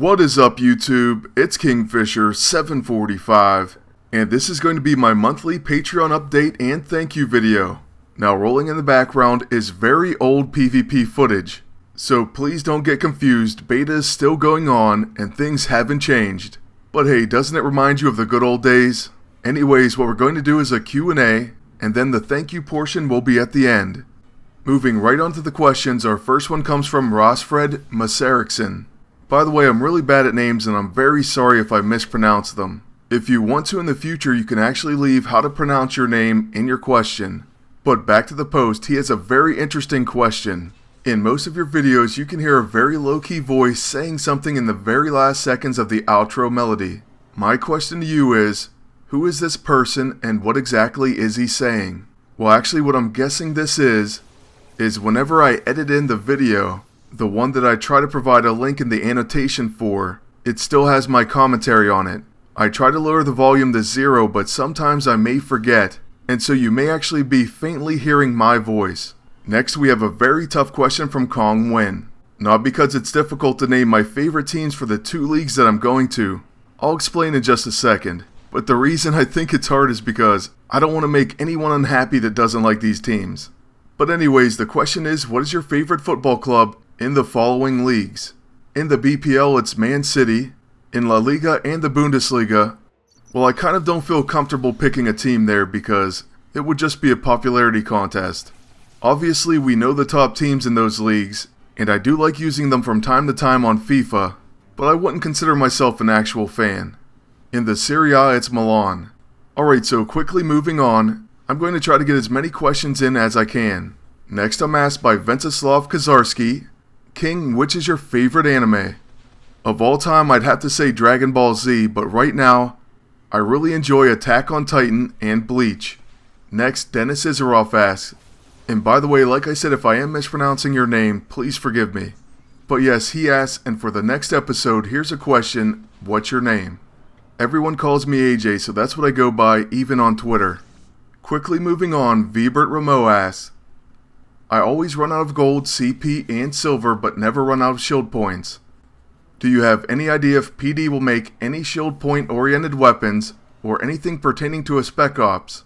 What is up, YouTube? It's Kingfisher745, and this is going to be my monthly Patreon update and thank you video. Now, rolling in the background is very old PvP footage, so please don't get confused. Beta is still going on and things haven't changed. But hey, doesn't it remind you of the good old days? Anyways, what we're going to do is a Q&A, and then the thank you portion will be at the end. Moving right on to the questions, our first one comes from Rosfred Maserickson. By the way, I'm really bad at names and I'm very sorry if I mispronounce them. If you want to in the future, you can actually leave how to pronounce your name in your question. But back to the post, he has a very interesting question. In most of your videos, you can hear a very low-key voice saying something in the very last seconds of the outro melody. My question to you is, who is this person and what exactly is he saying? Well, actually what I'm guessing this is whenever I edit in the video, the one that I try to provide a link in the annotation for, it still has my commentary on it. I try to lower the volume to 0, but sometimes I may forget, and so you may actually be faintly hearing my voice. Next, we have a very tough question from Kong Win. Not because it's difficult to name my favorite teams for the 2 leagues that I'm going to. I'll explain in just a second. But the reason I think it's hard is because I don't want to make anyone unhappy that doesn't like these teams. But anyways, the question is, what is your favorite football club in the following leagues? In the BPL, it's Man City. In La Liga and the Bundesliga, well, I kind of don't feel comfortable picking a team there because it would just be a popularity contest. Obviously, we know the top teams in those leagues, and I do like using them from time to time on FIFA, but I wouldn't consider myself an actual fan. In the Serie A, it's Milan. Alright, so quickly moving on, I'm going to try to get as many questions in as I can. Next, I'm asked by Venceslav Kazarski, King, which is your favorite anime? Of all time, I'd have to say Dragon Ball Z, but right now, I really enjoy Attack on Titan and Bleach. Next, Dennis Isaroff asks, and by the way, like I said, if I am mispronouncing your name, please forgive me. But yes, he asks, and for the next episode, here's a question, what's your name? Everyone calls me AJ, so that's what I go by, even on Twitter. Quickly moving on, Vibert Rameau asks, I always run out of gold, CP, and silver, but never run out of shield points. Do you have any idea if PD will make any shield point oriented weapons, or anything pertaining to a Spec Ops?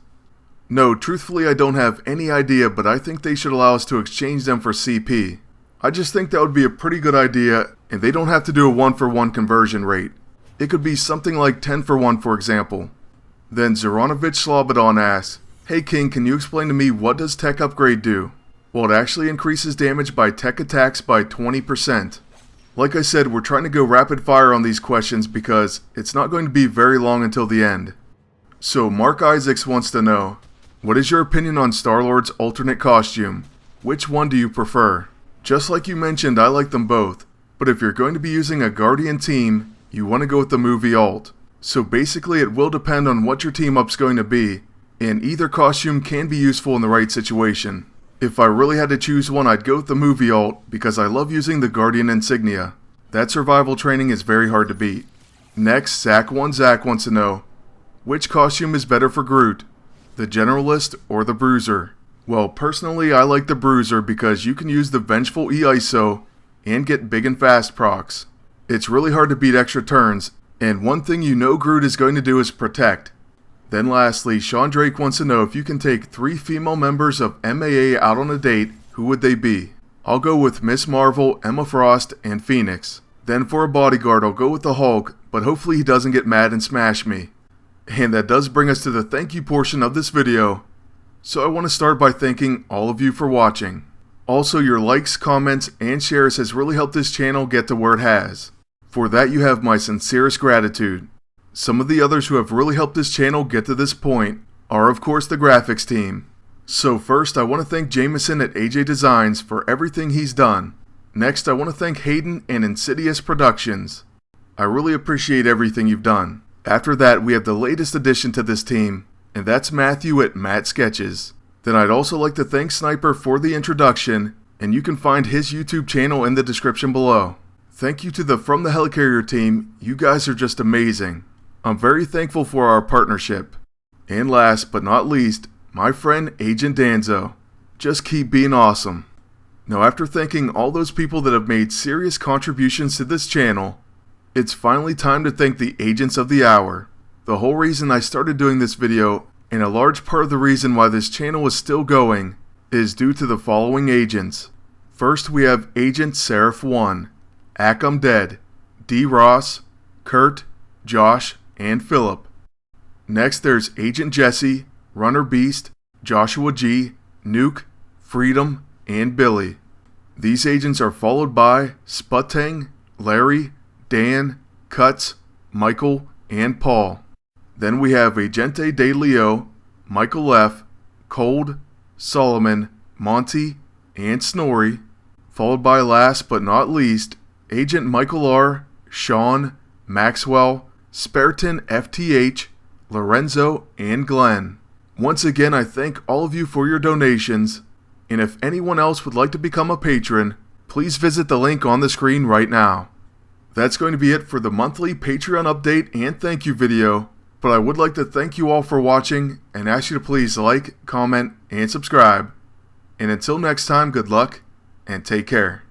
No, truthfully I don't have any idea, but I think they should allow us to exchange them for CP. I just think that would be a pretty good idea, and they don't have to do a 1-for-1 conversion rate. It could be something like 10-for-1 for example. Then Zoronovich Slobodon asks, Hey King, can you explain to me what does Tech Upgrade do? Well, it actually increases damage by tech attacks by 20%. Like I said, we're trying to go rapid fire on these questions because it's not going to be very long until the end. So Mark Isaacs wants to know, what is your opinion on Star-Lord's alternate costume? Which one do you prefer? Just like you mentioned, I like them both, but if you're going to be using a Guardian team, you want to go with the movie alt. So basically it will depend on what your team up's going to be, and either costume can be useful in the right situation. If I really had to choose one, I'd go with the movie alt because I love using the Guardian insignia. That survival training is very hard to beat. Next, Zach wants to know, which costume is better for Groot? The Generalist or the Bruiser? Well, personally I like the Bruiser because you can use the Vengeful E-ISO and get big and fast procs. It's really hard to beat extra turns, and one thing you know Groot is going to do is protect. Then lastly, Sean Drake wants to know if you can take 3 female members of MAA out on a date, who would they be? I'll go with Miss Marvel, Emma Frost, and Phoenix. Then for a bodyguard, I'll go with the Hulk, but hopefully he doesn't get mad and smash me. And that does bring us to the thank you portion of this video. So I want to start by thanking all of you for watching. Also, your likes, comments, and shares has really helped this channel get to where it has. For that you have my sincerest gratitude. Some of the others who have really helped this channel get to this point are of course the graphics team. So first I want to thank Jameson at AJ Designs for everything he's done. Next I want to thank Hayden and Insidious Productions. I really appreciate everything you've done. After that we have the latest addition to this team, and that's Matthew at Matt Sketches. Then I'd also like to thank Sniper for the introduction, and you can find his YouTube channel in the description below. Thank you to the From the Helicarrier team, you guys are just amazing. I'm very thankful for our partnership. And last but not least, my friend Agent Danzo. Just keep being awesome. Now after thanking all those people that have made serious contributions to this channel, It's finally time to thank the agents of the hour. The whole reason I started doing this video, and a large part of the reason why this channel is still going, is due to the following agents. First we have Agent Seraph 1, Ackham Dead, D. Ross, Kurt, Josh, and Philip. Next there's Agent Jesse, Runner Beast, Joshua G, Nuke, Freedom, and Billy. These agents are followed by Sputang, Larry, Dan, Cuts, Michael, and Paul. Then we have Agente De Leo, Michael F, Cold, Solomon, Monty, and Snorri, followed by last but not least, Agent Michael R, Sean, Maxwell, Sperton FTH, Lorenzo, and Glenn. Once again, I thank all of you for your donations, and if anyone else would like to become a patron, please visit the link on the screen right now. That's going to be it for the monthly Patreon update and thank you video, but I would like to thank you all for watching and ask you to please like, comment, and subscribe. And until next time, good luck and take care.